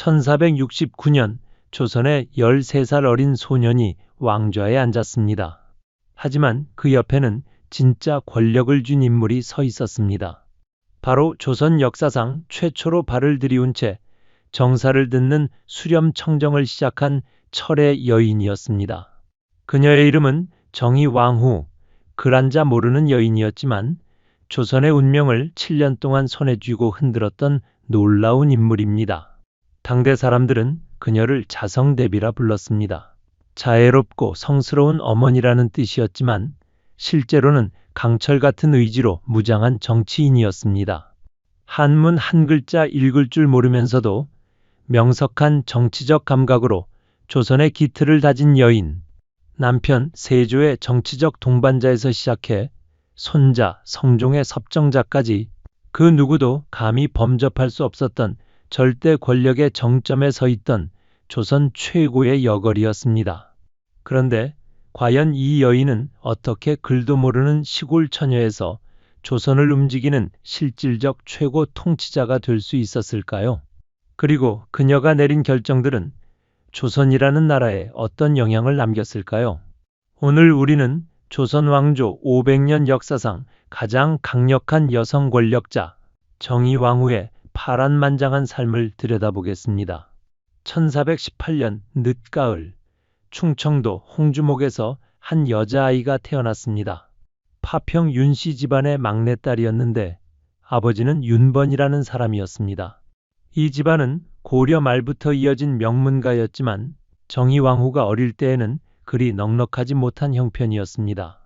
1469년 조선의 13살 어린 소년이 왕좌에 앉았습니다. 하지만 그 옆에는 진짜 권력을 쥔 인물이 서 있었습니다. 바로 조선 역사상 최초로 발을 들이운 채 정사를 듣는 수렴청정을 시작한 철의 여인이었습니다. 그녀의 이름은 정의왕후, 글 한자 모르는 여인이었지만 조선의 운명을 7년 동안 손에 쥐고 흔들었던 놀라운 인물입니다. 당대 사람들은 그녀를 자성대비라 불렀습니다. 자애롭고 성스러운 어머니라는 뜻이었지만 실제로는 강철 같은 의지로 무장한 정치인이었습니다. 한문 한 글자 읽을 줄 모르면서도 명석한 정치적 감각으로 조선의 기틀을 다진 여인, 남편 세조의 정치적 동반자에서 시작해 손자 성종의 섭정자까지 그 누구도 감히 범접할 수 없었던 절대 권력의 정점에 서 있던 조선 최고의 여걸이었습니다. 그런데 과연 이 여인은 어떻게 글도 모르는 시골 처녀에서 조선을 움직이는 실질적 최고 통치자가 될 수 있었을까요? 그리고 그녀가 내린 결정들은 조선이라는 나라에 어떤 영향을 남겼을까요? 오늘 우리는 조선 왕조 500년 역사상 가장 강력한 여성 권력자 정의왕후의 파란만장한 삶을 들여다보겠습니다. 1418년 늦가을 충청도 홍주목에서 한 여자아이가 태어났습니다. 파평 윤씨 집안의 막내딸이었는데 아버지는 윤번이라는 사람이었습니다. 이 집안은 고려 말부터 이어진 명문가였지만 정의왕후가 어릴 때에는 그리 넉넉하지 못한 형편이었습니다.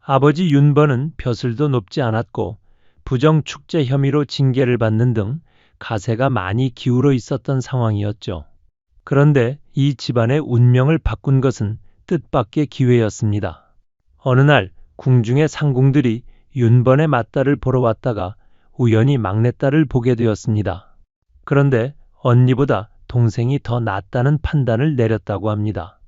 아버지 윤번은 벼슬도 높지 않았고 부정축제 혐의로 징계를 받는 등 가세가 많이 기울어 있었던 상황이었죠. 그런데 이 집안의 운명을 바꾼 것은 뜻밖의 기회였습니다. 어느 날 궁중의 상궁들이 윤번의 맏딸을 보러 왔다가 우연히 막내딸을 보게 되었습니다. 그런데 언니보다 동생이 더 낫다는 판단을 내렸다고 합니다.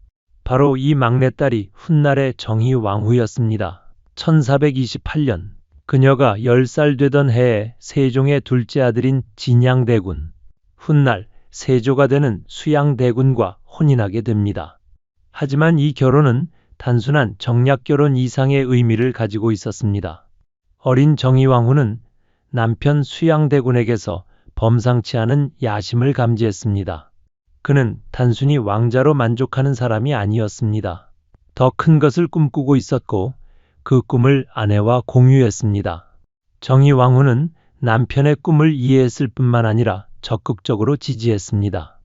바로 이 막내딸이 훗날의 정의왕후였습니다. 1428년 그녀가 10살 되던 해에 세종의 둘째 아들인 진양대군, 훗날 세조가 되는 수양대군과 혼인하게 됩니다. 하지만 이 결혼은 단순한 정략결혼 이상의 의미를 가지고 있었습니다. 어린 정의왕후는 남편 수양대군에게서 범상치 않은 야심을 감지했습니다. 그는 단순히 왕자로 만족하는 사람이 아니었습니다. 더 큰 것을 꿈꾸고 있었고 그 꿈을 아내와 공유했습니다. 정의왕후는 남편의 꿈을 이해했을 뿐만 아니라 적극적으로 지지했습니다.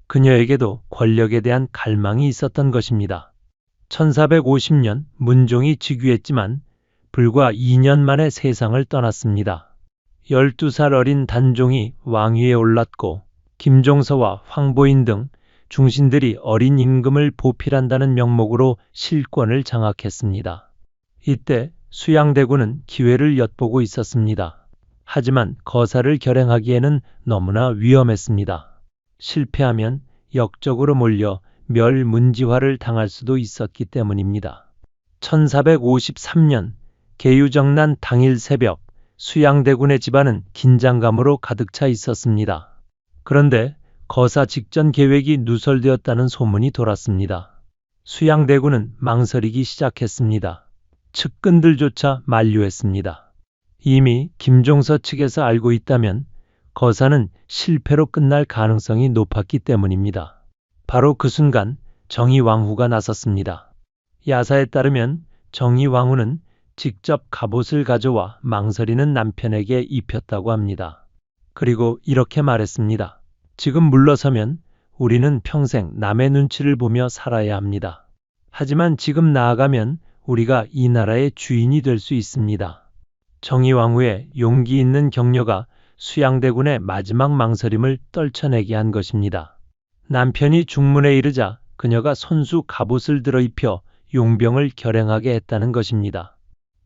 그녀에게도 권력에 대한 갈망이 있었던 것입니다. 1450년 문종이 즉위했지만 불과 2년 만에 세상을 떠났습니다. 12살 어린 단종이 왕위에 올랐고 김종서와 황보인 등 중신들이 어린 임금을 보필한다는 명목으로 실권을 장악했습니다. 이때 수양대군은 기회를 엿보고 있었습니다. 하지만 거사를 결행하기에는 너무나 위험했습니다. 실패하면 역적으로 몰려 멸문지화를 당할 수도 있었기 때문입니다. 1453년 계유정난 당일 새벽 수양대군의 집안은 긴장감으로 가득 차 있었습니다. 그런데 거사 직전 계획이 누설되었다는 소문이 돌았습니다. 수양대군은 망설이기 시작했습니다. 측근들조차 만류했습니다. 이미 김종서 측에서 알고 있다면 거사는 실패로 끝날 가능성이 높았기 때문입니다. 바로 그 순간 정의왕후가 나섰습니다. 야사에 따르면 정의왕후는 직접 갑옷을 가져와 망설이는 남편에게 입혔다고 합니다. 그리고 이렇게 말했습니다. 지금 물러서면 우리는 평생 남의 눈치를 보며 살아야 합니다. 하지만 지금 나아가면 우리가 이 나라의 주인이 될 수 있습니다. 정의왕후의 용기 있는 격려가 수양대군의 마지막 망설임을 떨쳐내게 한 것입니다. 남편이 중문에 이르자 그녀가 손수 갑옷을 들어 입혀 용병을 결행하게 했다는 것입니다.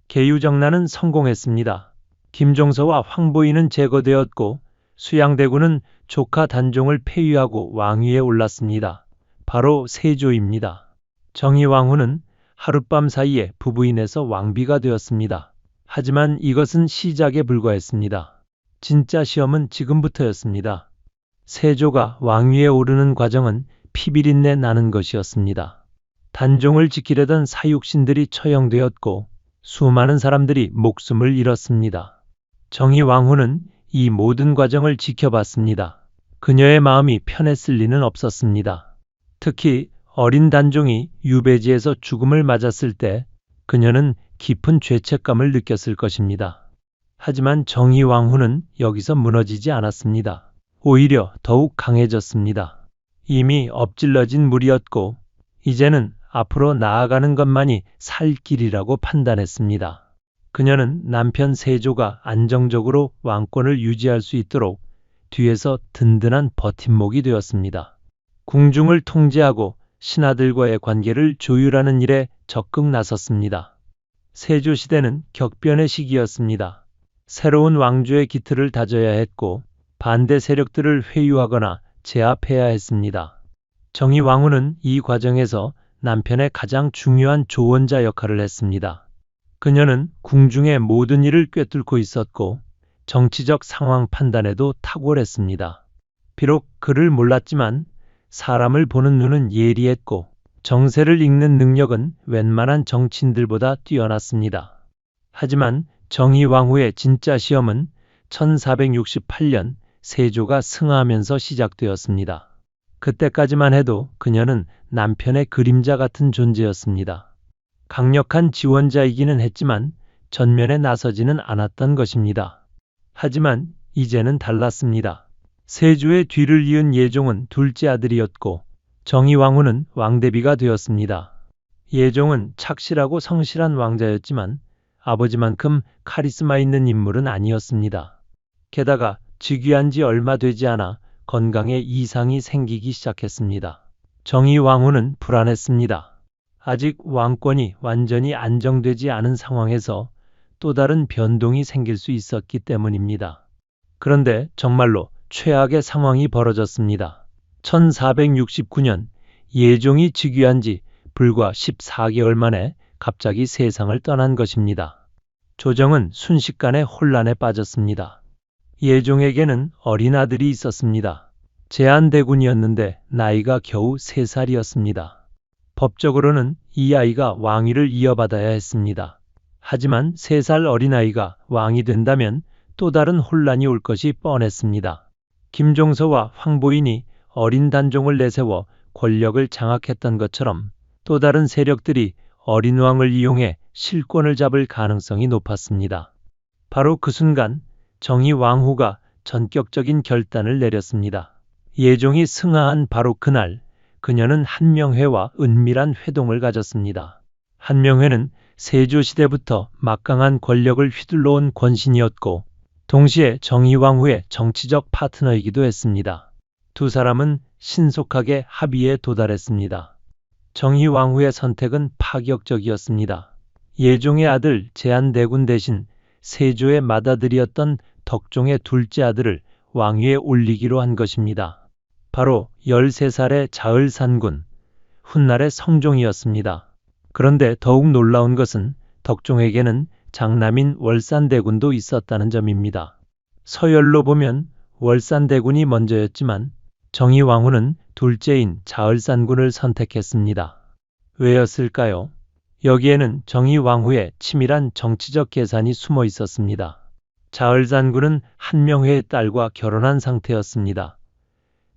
계유정난은 성공했습니다. 김종서와 황보인은 제거되었고 수양대군은 조카 단종을 폐위하고 왕위에 올랐습니다. 바로 세조입니다. 정의왕후는 하룻밤 사이에 부부인에서 왕비가 되었습니다. 하지만 이것은 시작에 불과했습니다. 진짜 시험은 지금부터였습니다. 세조가 왕위에 오르는 과정은 피비린내 나는 것이었습니다. 단종을 지키려던 사육신들이 처형되었고 수많은 사람들이 목숨을 잃었습니다. 정의왕후는 이 모든 과정을 지켜봤습니다. 그녀의 마음이 편했을 리는 없었습니다. 특히 어린 단종이 유배지에서 죽음을 맞았을 때 그녀는 깊은 죄책감을 느꼈을 것입니다. 하지만 정의왕후는 여기서 무너지지 않았습니다. 오히려 더욱 강해졌습니다. 이미 엎질러진 물이었고 이제는 앞으로 나아가는 것만이 살 길이라고 판단했습니다. 그녀는 남편 세조가 안정적으로 왕권을 유지할 수 있도록 뒤에서 든든한 버팀목이 되었습니다. 궁중을 통제하고 신하들과의 관계를 조율하는 일에 적극 나섰습니다. 세조 시대는 격변의 시기였습니다. 새로운 왕조의 기틀을 다져야 했고 반대 세력들을 회유하거나 제압해야 했습니다. 정의왕후는 이 과정에서 남편의 가장 중요한 조언자 역할을 했습니다. 그녀는 궁중의 모든 일을 꿰뚫고 있었고 정치적 상황 판단에도 탁월했습니다. 비록 글을 몰랐지만 사람을 보는 눈은 예리했고 정세를 읽는 능력은 웬만한 정치인들보다 뛰어났습니다. 하지만 정의왕후의 진짜 시험은 1468년 세조가 승하하면서 시작되었습니다. 그때까지만 해도 그녀는 남편의 그림자 같은 존재였습니다. 강력한 지원자이기는 했지만 전면에 나서지는 않았던 것입니다. 하지만 이제는 달랐습니다. 세조의 뒤를 이은 예종은 둘째 아들이었고 정의왕후는 왕대비가 되었습니다. 예종은 착실하고 성실한 왕자였지만 아버지만큼 카리스마 있는 인물은 아니었습니다. 게다가 즉위한 지 얼마 되지 않아 건강에 이상이 생기기 시작했습니다. 정의왕후는 불안했습니다. 아직 왕권이 완전히 안정되지 않은 상황에서 또 다른 변동이 생길 수 있었기 때문입니다. 그런데 정말로 최악의 상황이 벌어졌습니다. 1469년 예종이 즉위한 지 불과 14개월 만에 갑자기 세상을 떠난 것입니다. 조정은 순식간에 혼란에 빠졌습니다. 예종에게는 어린 아들이 있었습니다. 제한대군이었는데 나이가 겨우 3살이었습니다. 법적으로는 이 아이가 왕위를 이어받아야 했습니다. 하지만 3살 어린아이가 왕이 된다면 또 다른 혼란이 올 것이 뻔했습니다. 김종서와 황보인이 어린 단종을 내세워 권력을 장악했던 것처럼 또 다른 세력들이 어린 왕을 이용해 실권을 잡을 가능성이 높았습니다. 바로 그 순간 정의왕후가 전격적인 결단을 내렸습니다. 예종이 승하한 바로 그날 그녀는 한명회와 은밀한 회동을 가졌습니다. 한명회는 세조시대부터 막강한 권력을 휘둘러온 권신이었고 동시에 정의왕후의 정치적 파트너이기도 했습니다. 두 사람은 신속하게 합의에 도달했습니다. 정의왕후의 선택은 파격적이었습니다. 예종의 아들 제한대군 대신 세조의 맏아들이었던 덕종의 둘째 아들을 왕위에 올리기로 한 것입니다. 바로 13살의 자을산군, 훗날의 성종이었습니다. 그런데 더욱 놀라운 것은 덕종에게는 장남인 월산대군도 있었다는 점입니다. 서열로 보면 월산대군이 먼저였지만 정의왕후는 둘째인 자을산군을 선택했습니다. 왜였을까요? 여기에는 정의왕후의 치밀한 정치적 계산이 숨어 있었습니다. 자을산군은 한명회의 딸과 결혼한 상태였습니다.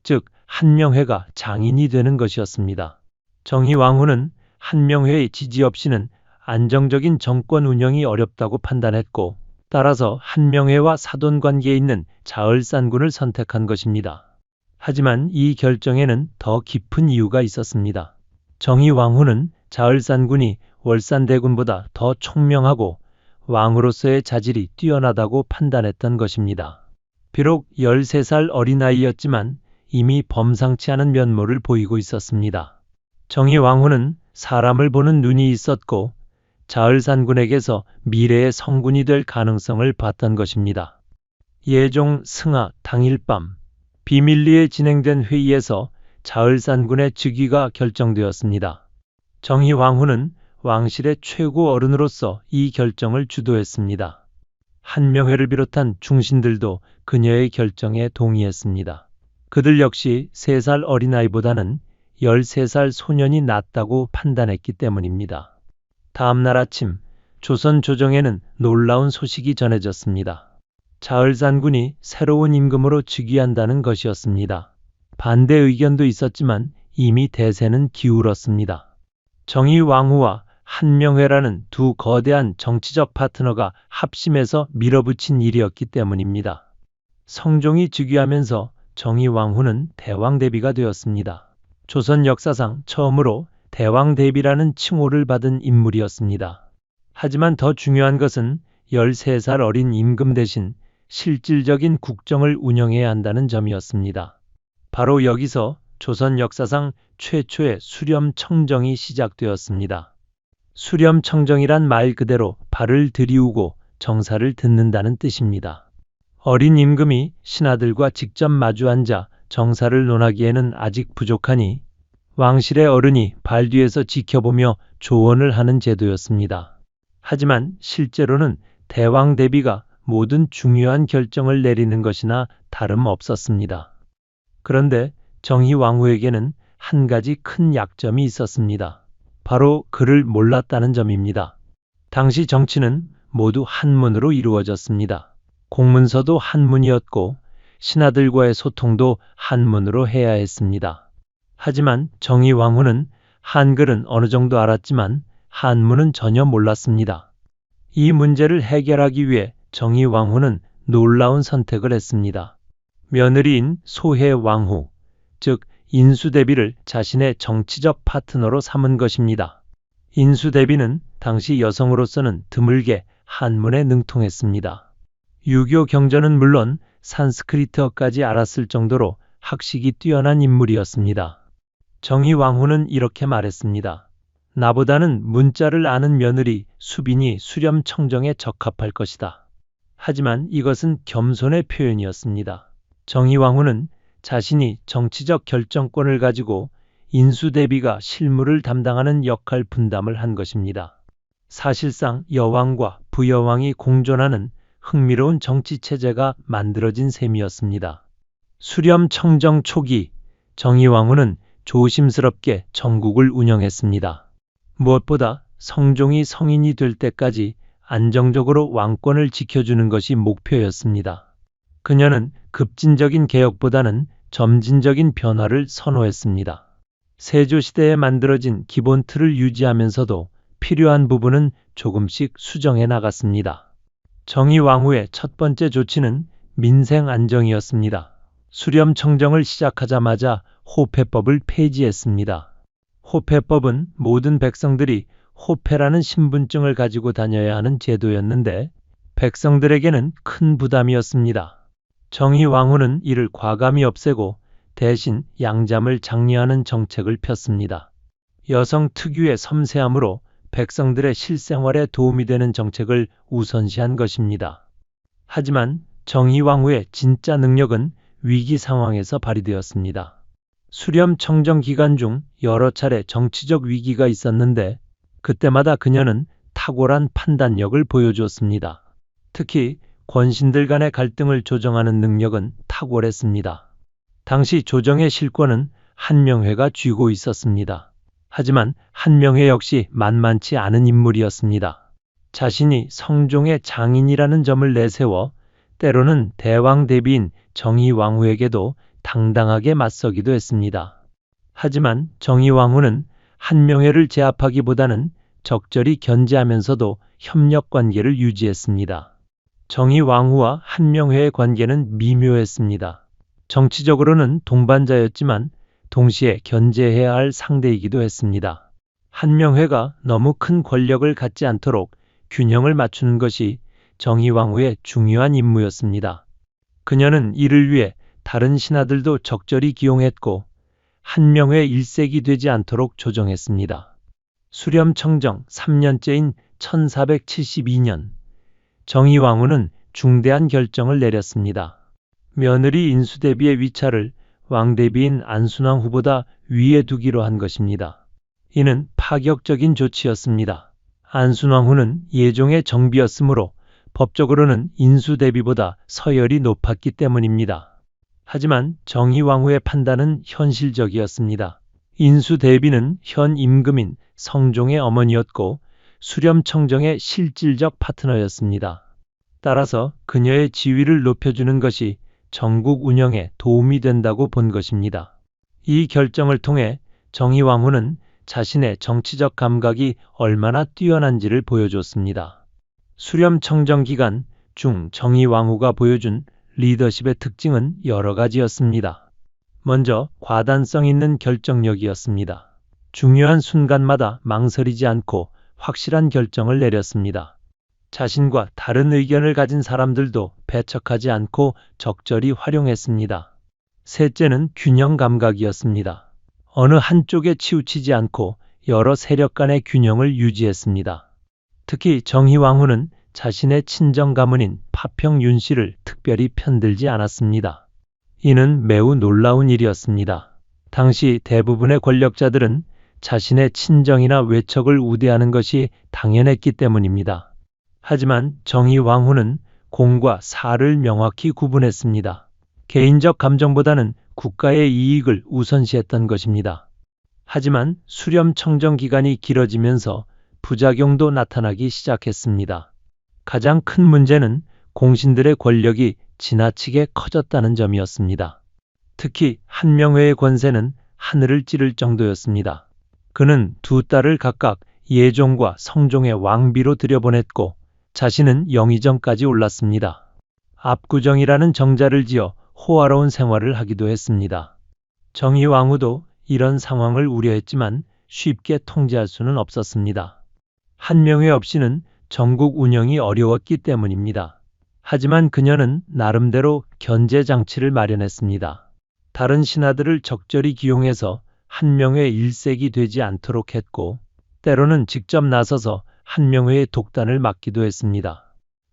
즉 한명회가 장인이 되는 것이었습니다. 정의왕후는 한명회의 지지 없이는 안정적인 정권 운영이 어렵다고 판단했고 따라서 한명회와 사돈관계에 있는 자을산군을 선택한 것입니다. 하지만 이 결정에는 더 깊은 이유가 있었습니다. 정의왕후는 자을산군이 월산대군보다 더 총명하고 왕으로서의 자질이 뛰어나다고 판단했던 것입니다. 비록 13살 어린아이였지만 이미 범상치 않은 면모를 보이고 있었습니다. 정의왕후는 사람을 보는 눈이 있었고 자을산군에게서 미래의 성군이 될 가능성을 봤던 것입니다. 예종 승하 당일 밤 비밀리에 진행된 회의에서 자을산군의 즉위가 결정되었습니다. 정의왕후는 왕실의 최고 어른으로서 이 결정을 한명회를 비롯한 중신들도 그녀의 결정에 동의했습니다. 그들 역시 3살 어린아이보다는 13살 소년이 낫다고 판단했기 때문입니다. 다음 날 아침 조선 조정에는 놀라운 소식이 전해졌습니다. 자을산군이 새로운 임금으로 즉위한다는 것이었습니다. 반대 의견도 있었지만 이미 대세는 기울었습니다. 정의왕후와 한명회라는 두 거대한 정치적 파트너가 합심해서 밀어붙인 일이었기 때문입니다. 성종이 즉위하면서 정의왕후는 대왕대비가 되었습니다. 조선 역사상 처음으로 대왕대비라는 칭호를 받은 인물이었습니다. 하지만 더 중요한 것은 13살 어린 임금 대신 실질적인 국정을 운영해야 한다는 점이었습니다. 바로 여기서 조선 역사상 최초의 수렴청정이 시작되었습니다. 수렴청정이란 말 그대로 발을 들이우고 정사를 듣는다는 뜻입니다. 어린 임금이 신하들과 직접 마주 앉아 정사를 논하기에는 아직 부족하니 왕실의 어른이 발 뒤에서 지켜보며 조언을 하는 제도였습니다. 하지만 실제로는 대왕대비가 모든 중요한 결정을 내리는 것이나 다름없었습니다. 그런데 정의왕후에게는 한 가지 큰 약점이 있었습니다. 바로 그를 몰랐다는 점입니다. 당시 정치는 모두 한문으로 이루어졌습니다. 공문서도 한문이었고 신하들과의 소통도 한문으로 해야 했습니다. 하지만 정의왕후는 한글은 어느 정도 알았지만 한문은 전혀 몰랐습니다. 이 문제를 해결하기 위해 정의왕후는 놀라운 선택을 했습니다. 며느리인 소해왕후, 즉 인수대비를 자신의 정치적 파트너로 삼은 것입니다. 인수대비는 당시 여성으로서는 드물게 한문에 능통했습니다. 유교 경전은 물론 산스크리트어까지 알았을 정도로 학식이 뛰어난 인물이었습니다. 정의왕후는 이렇게 말했습니다. 나보다는 문자를 아는 며느리 수빈이 수렴청정에 적합할 것이다. 하지만 이것은 겸손의 표현이었습니다. 정의왕후는 자신이 정치적 결정권을 가지고 인수대비가 실무를 담당하는 역할 분담을 한 것입니다. 사실상 여왕과 부여왕이 공존하는 흥미로운 정치체제가 만들어진 셈이었습니다. 수렴청정 초기, 정의왕후는 조심스럽게 정국을 운영했습니다. 무엇보다 성종이 성인이 될 때까지 안정적으로 왕권을 지켜주는 것이 목표였습니다. 그녀는 급진적인 개혁보다는 점진적인 변화를 선호했습니다. 세조시대에 만들어진 기본 틀을 유지하면서도 필요한 부분은 조금씩 수정해 나갔습니다. 정의왕후의 첫 번째 조치는 민생 안정이었습니다. 수렴청정을 시작하자마자 호패법을 폐지했습니다. 호패법은 모든 백성들이 호패라는 신분증을 가지고 다녀야 하는 제도였는데 백성들에게는 큰 부담이었습니다. 정의왕후는 이를 과감히 없애고 대신 양잠을 장려하는 정책을 폈습니다. 여성 특유의 섬세함으로 백성들의 실생활에 도움이 되는 정책을 우선시한 것입니다. 하지만 정의왕후의 진짜 능력은 위기 상황에서 발휘되었습니다. 수렴청정 기간 중 여러 차례 정치적 위기가 있었는데 그때마다 그녀는 탁월한 판단력을 보여주었습니다. 특히 권신들 간의 갈등을 조정하는 능력은 탁월했습니다. 당시 조정의 실권은 한명회가 쥐고 있었습니다. 하지만 한명회 역시 만만치 않은 인물이었습니다. 자신이 성종의 장인이라는 점을 내세워 때로는 대왕 대비인 정의왕후에게도 당당하게 맞서기도 했습니다. 하지만 정의왕후는 한명회를 제압하기보다는 적절히 견제하면서도 협력 관계를 유지했습니다. 정의왕후와 한명회의 관계는 미묘했습니다. 정치적으로는 동반자였지만 동시에 견제해야 할 상대이기도 했습니다. 한명회가 너무 큰 권력을 갖지 않도록 균형을 맞추는 것이 정의왕후의 중요한 임무였습니다. 그녀는 이를 위해 다른 신하들도 적절히 기용했고 한명회 일색이 되지 않도록 조정했습니다. 수렴청정 3년째인 1472년 정의왕후는 중대한 결정을 내렸습니다. 며느리 인수대비의 위차를 왕대비인 안순왕 후보다 위에 두기로 한 것입니다. 이는 파격적인 조치였습니다. 안순왕 후는 예종의 정비였으므로 법적으로는 인수대비보다 서열이 높았기 때문입니다. 하지만 정의왕후의 판단은 현실적이었습니다. 인수대비는 현 임금인 성종의 어머니였고 수렴청정의 실질적 파트너였습니다. 따라서 그녀의 지위를 높여주는 것이 정국 운영에 도움이 된다고 본 것입니다. 이 결정을 통해 정의왕후는 자신의 정치적 감각이 얼마나 뛰어난지를 보여줬습니다. 수렴청정 기간 중 정의왕후가 보여준 리더십의 특징은 여러 가지였습니다. 먼저 과단성 있는 결정력이었습니다. 중요한 순간마다 망설이지 않고 확실한 결정을 내렸습니다. 자신과 다른 의견을 가진 사람들도 배척하지 않고 적절히 활용했습니다. 셋째는 균형 감각이었습니다. 어느 한쪽에 치우치지 않고 여러 세력 간의 균형을 유지했습니다. 특히 정의왕후는 자신의 친정 가문인 파평 윤씨를 특별히 편들지 않았습니다. 이는 매우 놀라운 일이었습니다. 당시 대부분의 권력자들은 자신의 친정이나 외척을 우대하는 것이 당연했기 때문입니다. 하지만 정의왕후는 공과 사를 명확히 구분했습니다. 개인적 감정보다는 국가의 이익을 우선시했던 것입니다. 하지만 수렴청정 기간이 길어지면서 부작용도 나타나기 시작했습니다. 가장 큰 문제는 공신들의 권력이 지나치게 커졌다는 점이었습니다. 특히 한명회의 권세는 하늘을 찌를 정도였습니다. 그는 두 딸을 각각 예종과 성종의 왕비로 들여보냈고 자신은 영의정까지 올랐습니다. 압구정이라는 정자를 지어 호화로운 생활을 하기도 했습니다. 정의왕후도 이런 상황을 우려했지만 쉽게 통제할 수는 없었습니다. 한명회 없이는 전국 운영이 어려웠기 때문입니다. 하지만 그녀는 나름대로 견제 장치를 마련했습니다. 다른 신하들을 적절히 기용해서 한명회 일색이 되지 않도록 했고 때로는 직접 나서서 한명회의 독단을 막기도 했습니다.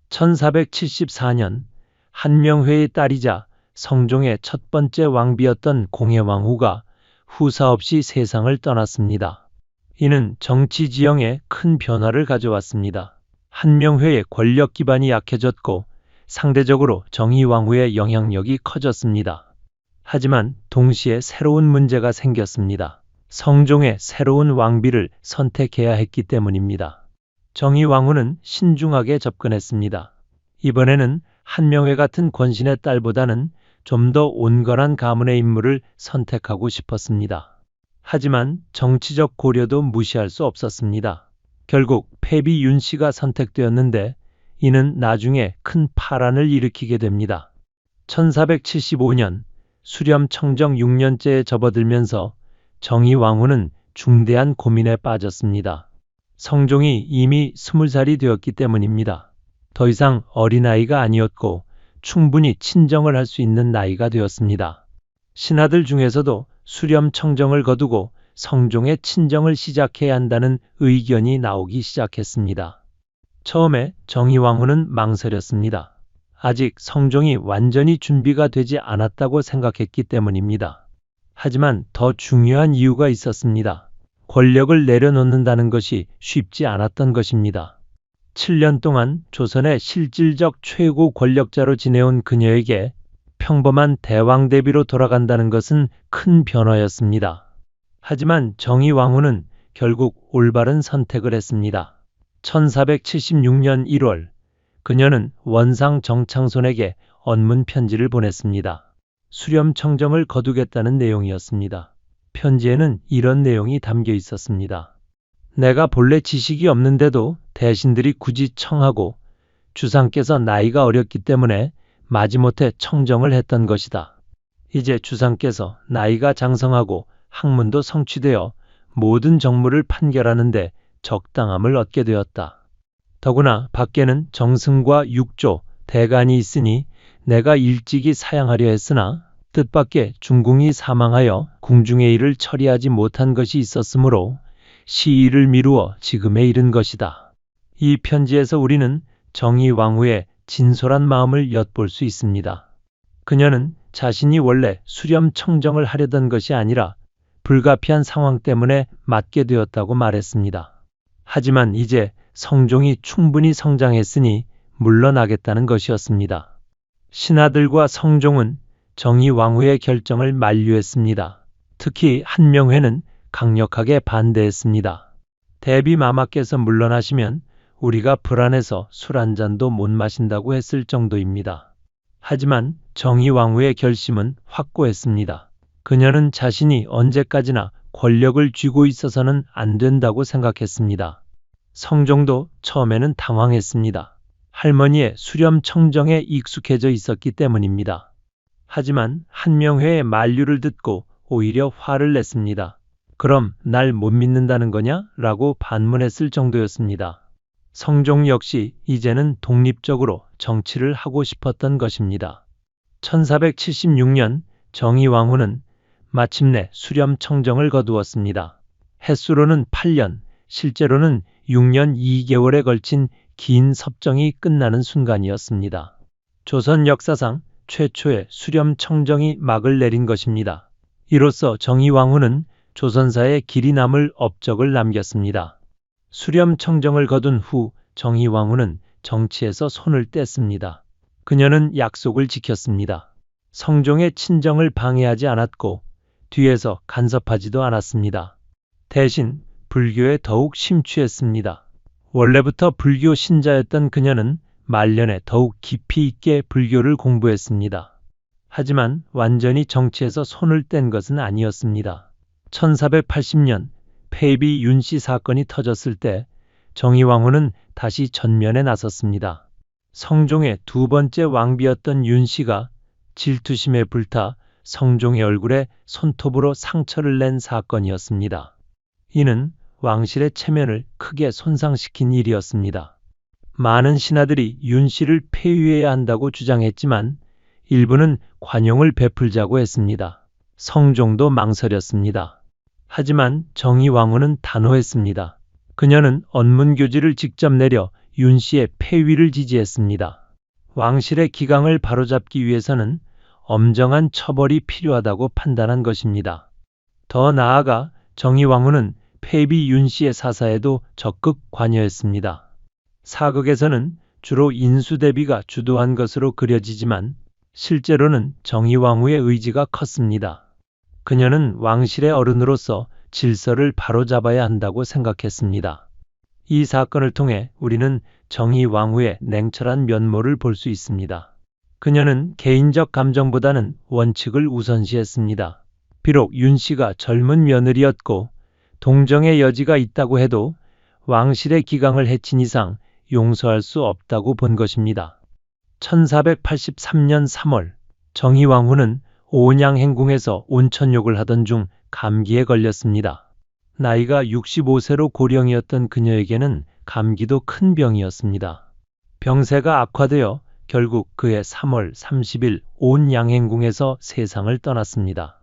1474년 한명회의 딸이자 성종의 첫 번째 왕비였던 공해왕후가 후사 없이 세상을 떠났습니다. 이는 정치 지형에 큰 변화를 가져왔습니다. 한명회의 권력 기반이 약해졌고 상대적으로 정의왕후의 영향력이 커졌습니다. 하지만 동시에 새로운 문제가 생겼습니다. 성종의 새로운 왕비를 선택해야 했기 때문입니다. 정의왕후는 신중하게 접근했습니다. 이번에는 한명회 같은 권신의 딸보다는 좀 더 온건한 가문의 인물을 선택하고 싶었습니다. 하지만 정치적 고려도 무시할 수 없었습니다. 결국 패비 윤씨가 선택되었는데 이는 나중에 큰 파란을 일으키게 됩니다. 1475년 수렴청정 6년째에 접어들면서 정의왕후는 중대한 고민에 빠졌습니다. 성종이 이미 20살이 되었기 때문입니다. 더 이상 어린아이가 아니었고 충분히 친정을 할 수 있는 나이가 되었습니다. 신하들 중에서도 수렴청정을 거두고 성종의 친정을 시작해야 한다는 의견이 나오기 시작했습니다. 처음에 정의왕후는 망설였습니다. 아직 성종이 완전히 준비가 되지 않았다고 생각했기 때문입니다. 하지만 더 중요한 이유가 있었습니다. 권력을 내려놓는다는 것이 쉽지 않았던 것입니다. 7년 동안 조선의 실질적 최고 권력자로 지내온 그녀에게 평범한 대왕 대비로 돌아간다는 것은 큰 변화였습니다. 하지만 정의왕후는 결국 올바른 선택을 했습니다. 1476년 1월 그녀는 원상 정창손에게 언문 편지를 보냈습니다. 수렴청정을 거두겠다는 내용이었습니다. 편지에는 이런 내용이 담겨 있었습니다. 내가 본래 지식이 없는데도 대신들이 굳이 청하고 주상께서 나이가 어렸기 때문에 마지못해 청정을 했던 것이다. 이제 주상께서 나이가 장성하고 학문도 성취되어 모든 정무를 판결하는데 적당함을 얻게 되었다. 더구나 밖에는 정승과 육조, 대간이 있으니 내가 일찍이 사양하려 했으나 뜻밖의 중궁이 사망하여 궁중의 일을 처리하지 못한 것이 있었으므로 시일을 미루어 지금에 이른 것이다. 이 편지에서 우리는 정의왕후의 진솔한 마음을 엿볼 수 있습니다. 그녀는 자신이 원래 수렴청정을 하려던 것이 아니라 불가피한 상황 때문에 맡게 되었다고 말했습니다. 하지만 이제 성종이 충분히 성장했으니 물러나겠다는 것이었습니다. 신하들과 성종은 정의왕후의 결정을 만류했습니다. 특히 한명회는 강력하게 반대했습니다. 대비마마께서 물러나시면 우리가 불안해서 술 한 잔도 못 마신다고 했을 정도입니다. 하지만 정의왕후의 결심은 확고했습니다. 그녀는 자신이 언제까지나 권력을 쥐고 있어서는 안 된다고 생각했습니다. 성종도 처음에는 당황했습니다. 할머니의 수렴청정에 익숙해져 있었기 때문입니다. 하지만 한명회의 만류를 듣고 오히려 화를 냈습니다. 그럼 날 못 믿는다는 거냐? 라고 반문했을 정도였습니다. 성종 역시 이제는 독립적으로 정치를 하고 싶었던 것입니다. 1476년 정의왕후는 마침내 수렴청정을 거두었습니다. 햇수로는 8년, 실제로는 6년 2개월에 걸친 긴 섭정이 끝나는 순간이었습니다. 조선 역사상 최초의 수렴청정이 막을 내린 것입니다. 이로써 정의왕후는 조선사에 길이 남을 업적을 남겼습니다. 수렴청정을 거둔 후 정의왕후는 정치에서 손을 뗐습니다. 그녀는 약속을 지켰습니다. 성종의 친정을 방해하지 않았고 뒤에서 간섭하지도 않았습니다. 대신 불교에 더욱 심취했습니다. 원래부터 불교 신자였던 그녀는 말년에 더욱 깊이 있게 불교를 공부했습니다. 하지만 완전히 정치에서 손을 뗀 것은 아니었습니다. 1480년 폐비 윤씨 사건이 터졌을 때 정의왕후는 다시 전면에 나섰습니다. 성종의 두 번째 왕비였던 윤씨가 질투심에 불타 성종의 얼굴에 손톱으로 상처를 낸 사건이었습니다. 이는 왕실의 체면을 크게 손상시킨 일이었습니다. 많은 신하들이 윤씨를 폐위해야 한다고 주장했지만 일부는 관용을 베풀자고 했습니다. 성종도 망설였습니다. 하지만 정의왕후는 단호했습니다. 그녀는 언문교지를 직접 내려 윤씨의 폐위를 지지했습니다. 왕실의 기강을 바로잡기 위해서는 엄정한 처벌이 필요하다고 판단한 것입니다. 더 나아가 정의왕후는 폐비 윤씨의 사사에도 적극 관여했습니다. 사극에서는 주로 인수대비가 주도한 것으로 그려지지만 실제로는 정의왕후의 의지가 컸습니다. 그녀는 왕실의 어른으로서 질서를 바로잡아야 한다고 생각했습니다. 이 사건을 통해 우리는 정의왕후의 냉철한 면모를 볼 수 있습니다. 그녀는 개인적 감정보다는 원칙을 우선시했습니다. 비록 윤씨가 젊은 며느리였고 동정의 여지가 있다고 해도 왕실의 기강을 해친 이상 용서할 수 없다고 본 것입니다. 1483년 3월 정의왕후는 온양행궁에서 온천욕을 하던 중 감기에 걸렸습니다. 나이가 65세로 고령이었던 그녀에게는 감기도 큰 병이었습니다. 병세가 악화되어 결국 그해 3월 30일 온양행궁에서 세상을 떠났습니다.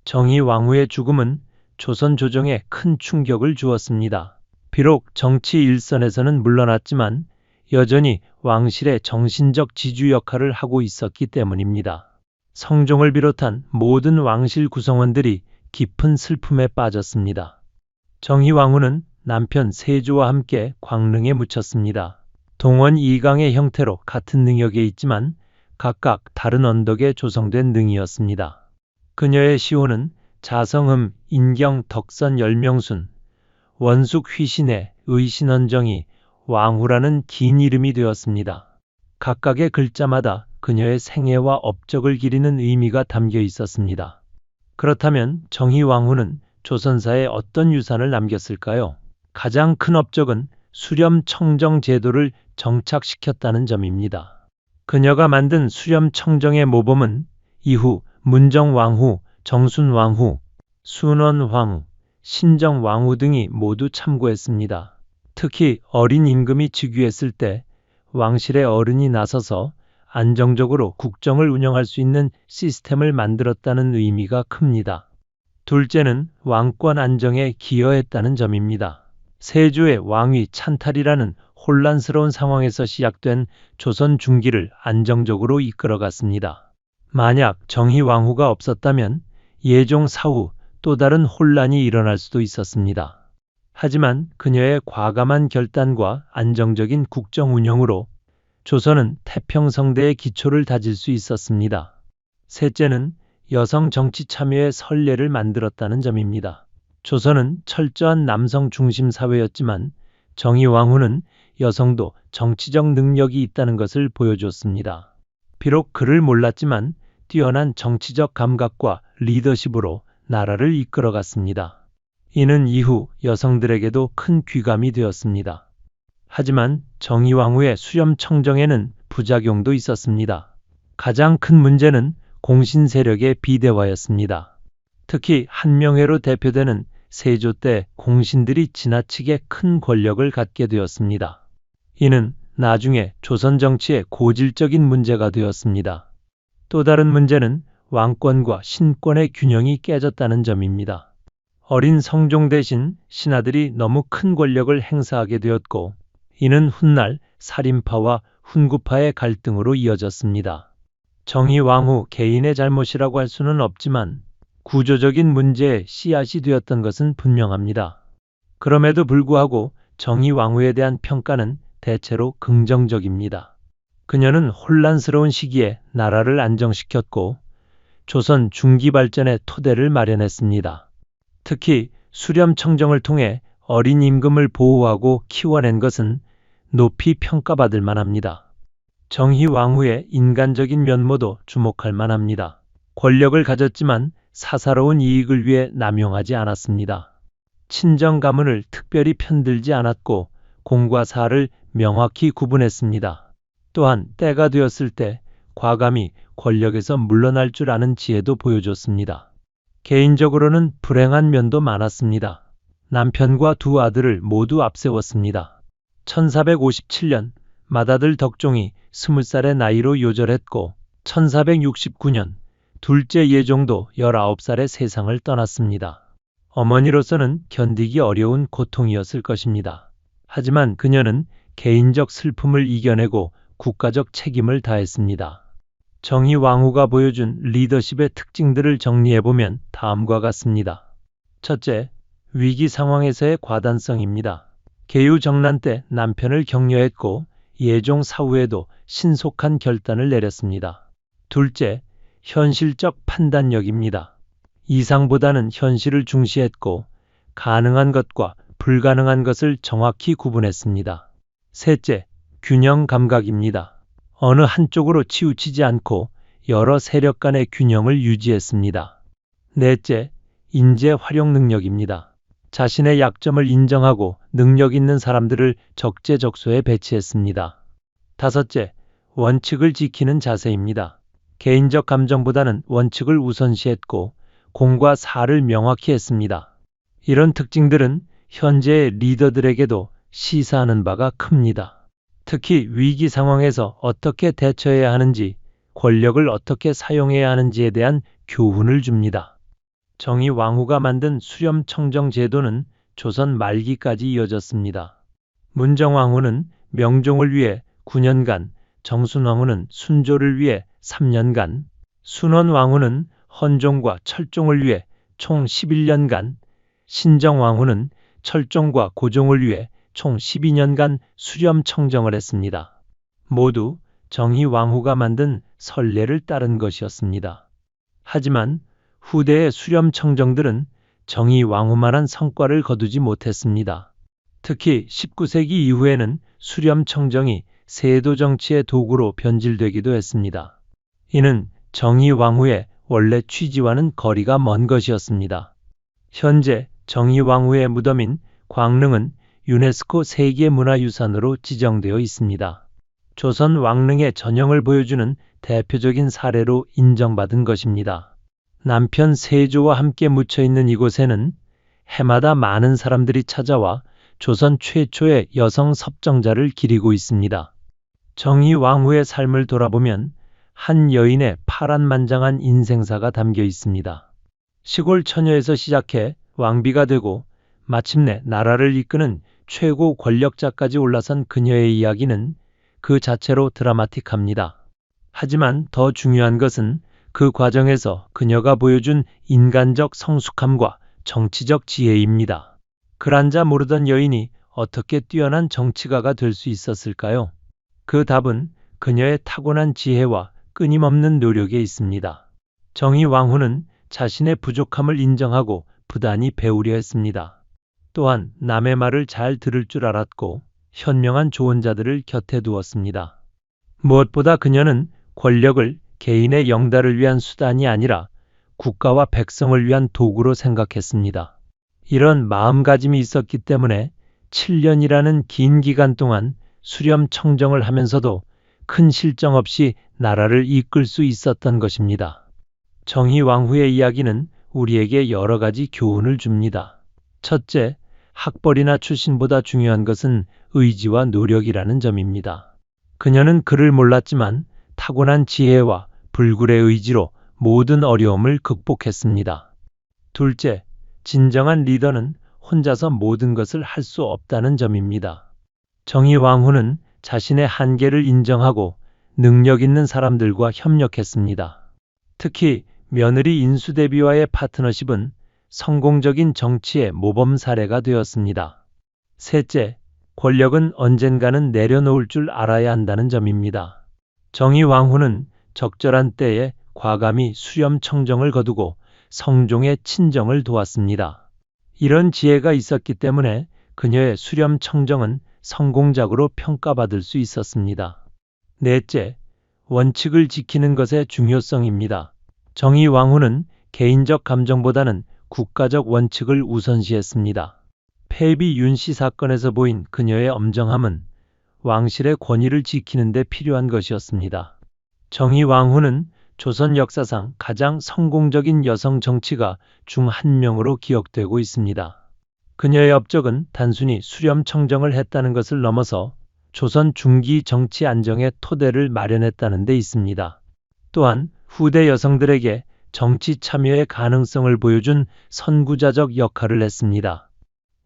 정의왕후의 죽음은 조선 조정에 큰 충격을 주었습니다. 비록 정치 일선에서는 물러났지만 여전히 왕실의 정신적 지주 역할을 하고 있었기 때문입니다. 성종을 비롯한 모든 왕실 구성원들이 깊은 슬픔에 빠졌습니다. 정의왕후는 남편 세조와 함께 광릉에 묻혔습니다. 동원 이강의 형태로 같은 능역에 있지만 각각 다른 언덕에 조성된 능이었습니다. 그녀의 시호는 자성음, 인경, 덕선, 열명순, 원숙, 휘신의, 의신언정이, 왕후라는 긴 이름이 되었습니다. 각각의 글자마다 그녀의 생애와 업적을 기리는 의미가 담겨 있었습니다. 그렇다면 정의왕후는 조선사에 어떤 유산을 남겼을까요? 가장 큰 업적은 수렴청정 제도를 정착시켰다는 점입니다. 그녀가 만든 수렴청정의 모범은 이후 문정왕후, 정순왕후, 순원왕후, 신정왕후 등이 모두 참고했습니다. 특히 어린 임금이 즉위했을 때 왕실의 어른이 나서서 안정적으로 국정을 운영할 수 있는 시스템을 만들었다는 의미가 큽니다. 둘째는 왕권 안정에 기여했다는 점입니다. 세조의 왕위 찬탈이라는 혼란스러운 상황에서 시작된 조선 중기를 안정적으로 이끌어갔습니다. 만약 정의왕후가 없었다면 예종 사후 또 다른 혼란이 일어날 수도 있었습니다. 하지만 그녀의 과감한 결단과 안정적인 국정 운영으로 조선은 태평성대의 기초를 다질 수 있었습니다. 셋째는 여성 정치 참여의 선례를 만들었다는 점입니다. 조선은 철저한 남성 중심 사회였지만 정의왕후는 여성도 정치적 능력이 있다는 것을 보여줬습니다. 비록 그를 몰랐지만 뛰어난 정치적 감각과 리더십으로 나라를 이끌어갔습니다. 이는 이후 여성들에게도 큰 귀감이 되었습니다. 하지만 정의왕후의 수렴청정에는 부작용도 있었습니다. 가장 큰 문제는 공신 세력의 비대화였습니다. 특히 한명회로 대표되는 세조 때 공신들이 지나치게 큰 권력을 갖게 되었습니다. 이는 나중에 조선 정치의 고질적인 문제가 되었습니다. 또 다른 문제는 왕권과 신권의 균형이 깨졌다는 점입니다. 어린 성종 대신 신하들이 너무 큰 권력을 행사하게 되었고, 이는 훗날 살인파와 훈구파의 갈등으로 이어졌습니다. 정의왕후 개인의 잘못이라고 할 수는 없지만 구조적인 문제의 씨앗이 되었던 것은 분명합니다. 그럼에도 불구하고 정의왕후에 대한 평가는 대체로 긍정적입니다. 그녀는 혼란스러운 시기에 나라를 안정시켰고 조선 중기 발전의 토대를 마련했습니다. 특히 수렴청정을 통해 어린 임금을 보호하고 키워낸 것은 높이 평가받을 만합니다. 정의왕후의 인간적인 면모도 주목할 만합니다. 권력을 가졌지만 사사로운 이익을 위해 남용하지 않았습니다. 친정 가문을 특별히 편들지 않았고 공과 사를 명확히 구분했습니다. 또한 때가 되었을 때 과감히 권력에서 물러날 줄 아는 지혜도 보여줬습니다. 개인적으로는 불행한 면도 많았습니다. 남편과 두 아들을 모두 앞세웠습니다. 1457년 맏아들 덕종이 20살의 나이로 요절했고 1469년 둘째 예종도 19살에 세상을 떠났습니다. 어머니로서는 견디기 어려운 고통이었을 것입니다. 하지만 그녀는 개인적 슬픔을 이겨내고 국가적 책임을 다했습니다. 정의왕후가 보여준 리더십의 특징들을 정리해보면 다음과 같습니다. 첫째, 위기 상황에서의 과단성입니다. 계유정난 때 남편을 격려했고 예종 사후에도 신속한 결단을 내렸습니다. 둘째, 현실적 판단력입니다. 이상보다는 현실을 중시했고 가능한 것과 불가능한 것을 정확히 구분했습니다. 셋째, 균형 감각입니다. 어느 한쪽으로 치우치지 않고 여러 세력 간의 균형을 유지했습니다. 넷째, 인재 활용 능력입니다. 자신의 약점을 인정하고 능력 있는 사람들을 적재적소에 배치했습니다. 다섯째, 원칙을 지키는 자세입니다. 개인적 감정보다는 원칙을 우선시했고 공과 사를 명확히 했습니다. 이런 특징들은 현재의 리더들에게도 시사하는 바가 큽니다. 특히 위기 상황에서 어떻게 대처해야 하는지, 권력을 어떻게 사용해야 하는지에 대한 교훈을 줍니다. 정의왕후가 만든 수렴청정 제도는 조선 말기까지 이어졌습니다. 문정왕후는 명종을 위해 9년간, 정순왕후는 순조를 위해 3년간, 순원왕후는 헌종과 철종을 위해 총 11년간, 신정왕후는 철종과 고종을 위해 총 12년간 수렴청정을 했습니다. 모두 정의왕후가 만든 선례를 따른 것이었습니다. 하지만 후대의 수렴청정들은 정의왕후만한 성과를 거두지 못했습니다. 특히 19세기 이후에는 수렴청정이 세도 정치의 도구로 변질되기도 했습니다. 이는 정의왕후의 원래 취지와는 거리가 먼 것이었습니다. 현재 정의왕후의 무덤인 광릉은 유네스코 세계문화유산으로 지정되어 있습니다. 조선 왕릉의 전형을 보여주는 대표적인 사례로 인정받은 것입니다. 남편 세조와 함께 묻혀있는 이곳에는 해마다 많은 사람들이 찾아와 조선 최초의 여성 섭정자를 기리고 있습니다. 정의왕후의 삶을 돌아보면 한 여인의 파란만장한 인생사가 담겨 있습니다. 시골 처녀에서 시작해 왕비가 되고 마침내 나라를 이끄는 최고 권력자까지 올라선 그녀의 이야기는 그 자체로 드라마틱합니다. 하지만 더 중요한 것은 그 과정에서 그녀가 보여준 인간적 성숙함과 정치적 지혜입니다. 그란자 모르던 여인이 어떻게 뛰어난 정치가가 될 수 있었을까요? 그 답은 그녀의 타고난 지혜와 끊임없는 노력에 있습니다. 정의왕후는 자신의 부족함을 인정하고 부단히 배우려 했습니다. 또한 남의 말을 잘 들을 줄 알았고 현명한 조언자들을 곁에 두었습니다. 무엇보다 그녀는 권력을 개인의 영달을 위한 수단이 아니라 국가와 백성을 위한 도구로 생각했습니다. 이런 마음가짐이 있었기 때문에 7년이라는 긴 기간 동안 수렴 청정을 하면서도 큰 실정 없이 나라를 이끌 수 있었던 것입니다. 정의왕후의 이야기는 우리에게 여러 가지 교훈을 줍니다. 첫째, 학벌이나 출신보다 중요한 것은 의지와 노력이라는 점입니다. 그녀는 글을 몰랐지만 타고난 지혜와 불굴의 의지로 모든 어려움을 극복했습니다. 둘째, 진정한 리더는 혼자서 모든 것을 할 수 없다는 점입니다. 정의왕후는 자신의 한계를 인정하고 능력 있는 사람들과 협력했습니다. 특히 며느리 인수대비와의 파트너십은 성공적인 정치의 모범 사례가 되었습니다. 셋째, 권력은 언젠가는 내려놓을 줄 알아야 한다는 점입니다. 정의왕후는 적절한 때에 과감히 수렴 청정을 거두고 성종의 친정을 도왔습니다. 이런 지혜가 있었기 때문에 그녀의 수렴 청정은 성공작으로 평가받을 수 있었습니다. 넷째, 원칙을 지키는 것의 중요성입니다. 정의왕후는 개인적 감정보다는 국가적 원칙을 우선시했습니다. 폐비 윤씨 사건에서 보인 그녀의 엄정함은 왕실의 권위를 지키는 데 필요한 것이었습니다. 정의왕후는 조선 역사상 가장 성공적인 여성 정치가 중 한 명으로 기억되고 있습니다. 그녀의 업적은 단순히 수렴 청정을 했다는 것을 넘어서 조선 중기 정치 안정의 토대를 마련했다는 데 있습니다. 또한 후대 여성들에게 정치 참여의 가능성을 보여준 선구자적 역할을 했습니다.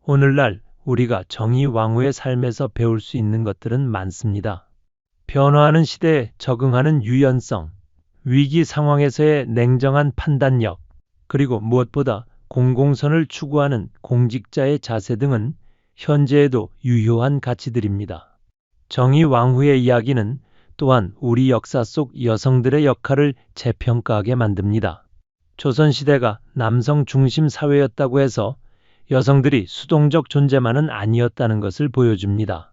오늘날 우리가 정의왕후의 삶에서 배울 수 있는 것들은 많습니다. 변화하는 시대에 적응하는 유연성, 위기 상황에서의 냉정한 판단력, 그리고 무엇보다 공공선을 추구하는 공직자의 자세 등은 현재에도 유효한 가치들입니다. 정의왕후의 이야기는 또한 우리 역사 속 여성들의 역할을 재평가하게 만듭니다. 조선시대가 남성 중심 사회였다고 해서 여성들이 수동적 존재만은 아니었다는 것을 보여줍니다.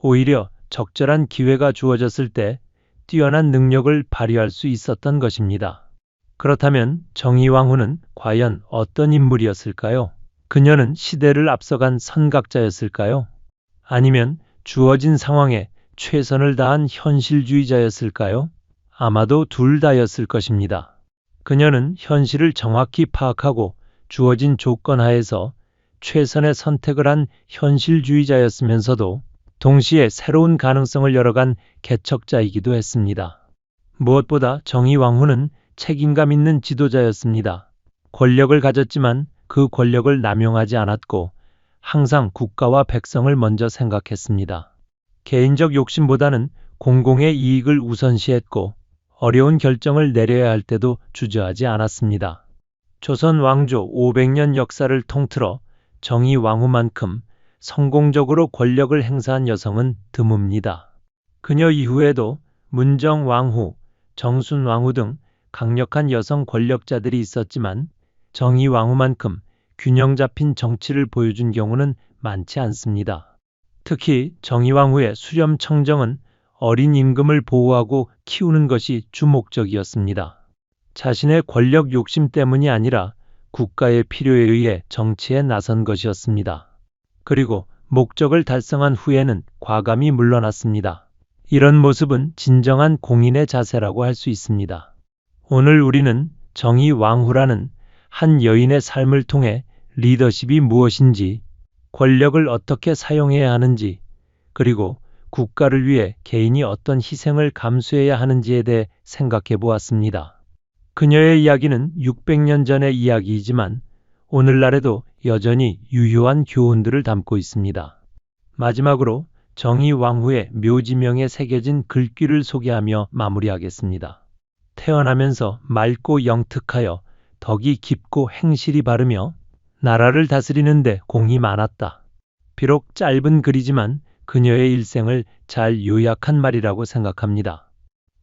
오히려 적절한 기회가 주어졌을 때 뛰어난 능력을 발휘할 수 있었던 것입니다. 그렇다면 정의왕후는 과연 어떤 인물이었을까요? 그녀는 시대를 앞서간 선각자였을까요? 아니면 주어진 상황에 최선을 다한 현실주의자였을까요? 아마도 둘 다였을 것입니다. 그녀는 현실을 정확히 파악하고 주어진 조건 하에서 최선의 선택을 한 현실주의자였으면서도 동시에 새로운 가능성을 열어간 개척자이기도 했습니다. 무엇보다 정의왕후는 책임감 있는 지도자였습니다. 권력을 가졌지만 그 권력을 남용하지 않았고 항상 국가와 백성을 먼저 생각했습니다. 개인적 욕심보다는 공공의 이익을 우선시했고 어려운 결정을 내려야 할 때도 주저하지 않았습니다. 조선 왕조 500년 역사를 통틀어 정의왕후만큼 성공적으로 권력을 행사한 여성은 드뭅니다. 그녀 이후에도 문정왕후, 정순왕후 등 강력한 여성 권력자들이 있었지만 정의왕후만큼 균형 잡힌 정치를 보여준 경우는 많지 않습니다. 특히 정의왕후의 수렴 청정은 어린 임금을 보호하고 키우는 것이 주목적이었습니다. 자신의 권력 욕심 때문이 아니라 국가의 필요에 의해 정치에 나선 것이었습니다. 그리고 목적을 달성한 후에는 과감히 물러났습니다. 이런 모습은 진정한 공인의 자세라고 할 수 있습니다. 오늘 우리는 정의왕후라는 한 여인의 삶을 통해 리더십이 무엇인지, 권력을 어떻게 사용해야 하는지, 그리고 국가를 위해 개인이 어떤 희생을 감수해야 하는지에 대해 생각해 보았습니다. 그녀의 이야기는 600년 전의 이야기이지만 오늘날에도 여전히 유효한 교훈들을 담고 있습니다. 마지막으로 정의왕후의 묘지명에 새겨진 글귀를 소개하며 마무리하겠습니다. 태어나면서 맑고 영특하여 덕이 깊고 행실이 바르며 나라를 다스리는데 공이 많았다. 비록 짧은 글이지만 그녀의 일생을 잘 요약한 말이라고 생각합니다.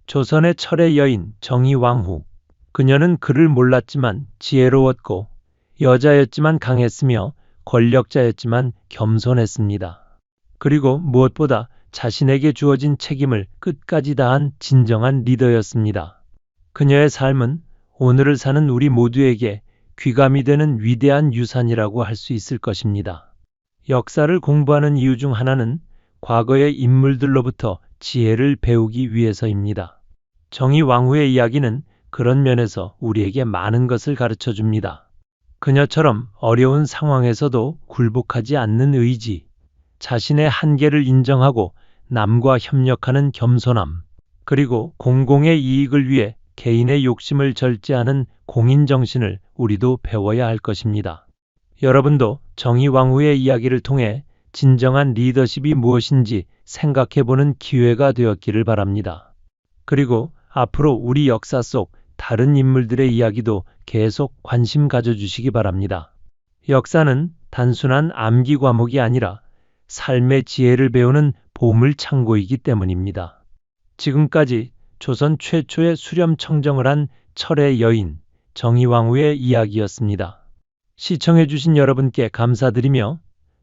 조선의 철의 여인 정의왕후. 그녀는 글을 몰랐지만 지혜로웠고 여자였지만 강했으며 권력자였지만 겸손했습니다. 그리고 무엇보다 자신에게 주어진 책임을 끝까지 다한 진정한 리더였습니다. 그녀의 삶은 오늘을 사는 우리 모두에게 귀감이 되는 위대한 유산이라고 할 수 있을 것입니다. 역사를 공부하는 이유 중 하나는 과거의 인물들로부터 지혜를 배우기 위해서입니다. 정의 왕후의 이야기는 그런 면에서 우리에게 많은 것을 가르쳐 줍니다. 그녀처럼 어려운 상황에서도 굴복하지 않는 의지, 자신의 한계를 인정하고 남과 협력하는 겸손함, 그리고 공공의 이익을 위해 개인의 욕심을 절제하는 공인정신을 우리도 배워야 할 것입니다. 여러분도 정의 왕후의 이야기를 통해 진정한 리더십이 무엇인지 생각해보는 기회가 되었기를 바랍니다. 그리고 앞으로 우리 역사 속 다른 인물들의 이야기도 계속 관심 가져주시기 바랍니다. 역사는 단순한 암기 과목이 아니라 삶의 지혜를 배우는 보물 창고이기 때문입니다. 지금까지 조선 최초의 수렴 청정을 한 철의 여인 정의왕후의 이야기였습니다. 시청해주신 여러분께 감사드리며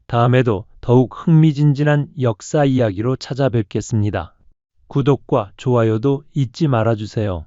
다음에도 더욱 흥미진진한 역사 이야기로 찾아뵙겠습니다. 구독과 좋아요도 잊지 말아주세요.